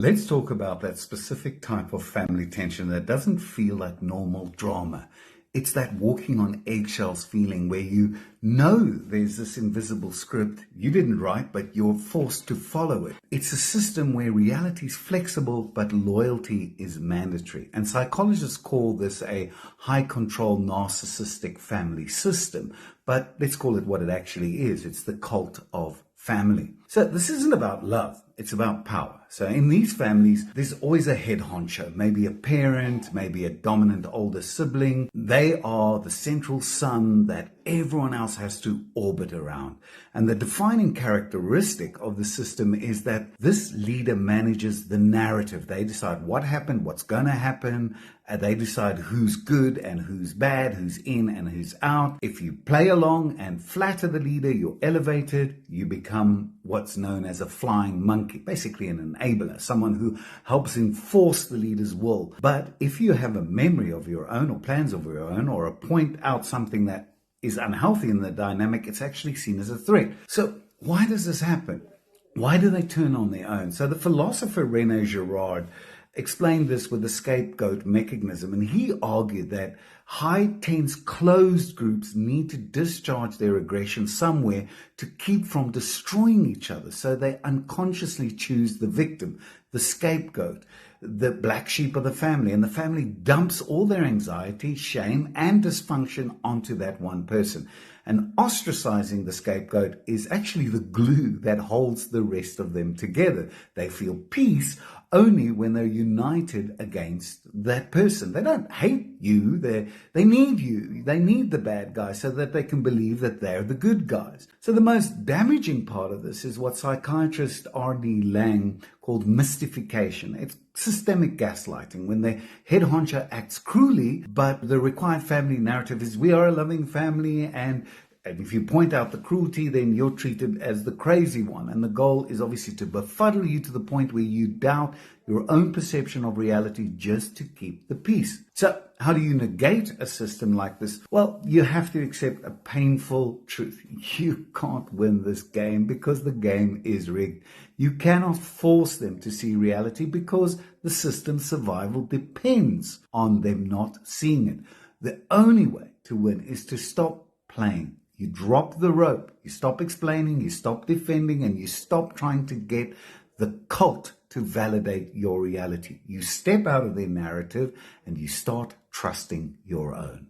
Let's talk about that specific type of family tension that doesn't feel like normal drama. It's that walking on eggshells feeling where you know there's this invisible script you didn't write, but you're forced to follow it. It's a system where reality is flexible, but loyalty is mandatory. And psychologists call this a high control narcissistic family system. But let's call it what it actually is. It's the cult of family. So this isn't about love. It's about power. So in these families, there's always a head honcho, maybe a parent, maybe a dominant older sibling. They are the central sun that everyone else has to orbit around. And the defining characteristic of the system is that this leader manages the narrative. They decide what happened, what's going to happen. They decide who's good and who's bad, who's in and who's out. If you play along and flatter the leader, you're elevated. You become what's known as a flying monkey, basically an enabler, someone who helps enforce the leader's will. But if you have a memory of your own or plans of your own, or point out something that is unhealthy in the dynamic, it's actually seen as a threat. So why does this happen? Why do they turn on their own? So the philosopher René Girard explained this with the scapegoat mechanism, and he argued that high tense closed groups need to discharge their aggression somewhere to keep from destroying each other. So they unconsciously choose the victim, the scapegoat, the black sheep of the family, and the family dumps all their anxiety, shame, and dysfunction onto that one person. And ostracizing the scapegoat is actually the glue that holds the rest of them together. They feel peace only when they're united against that person. They don't hate you. They need you. They need the bad guys so that they can believe that they're the good guys. So the most damaging part of this is what psychiatrist R.D. Laing called mystification. It's systemic gaslighting, when the head honcho acts cruelly, but the required family narrative is we are a loving family, and if you point out the cruelty, then you're treated as the crazy one. And the goal is obviously to befuddle you to the point where you doubt your own perception of reality just to keep the peace. So how do you negate a system like this? Well, you have to accept a painful truth. You can't win this game because the game is rigged. You cannot force them to see reality because the system's survival depends on them not seeing it. The only way to win is to stop playing. You drop the rope, you stop explaining, you stop defending, and you stop trying to get the cult to validate your reality. You step out of their narrative and you start trusting your own.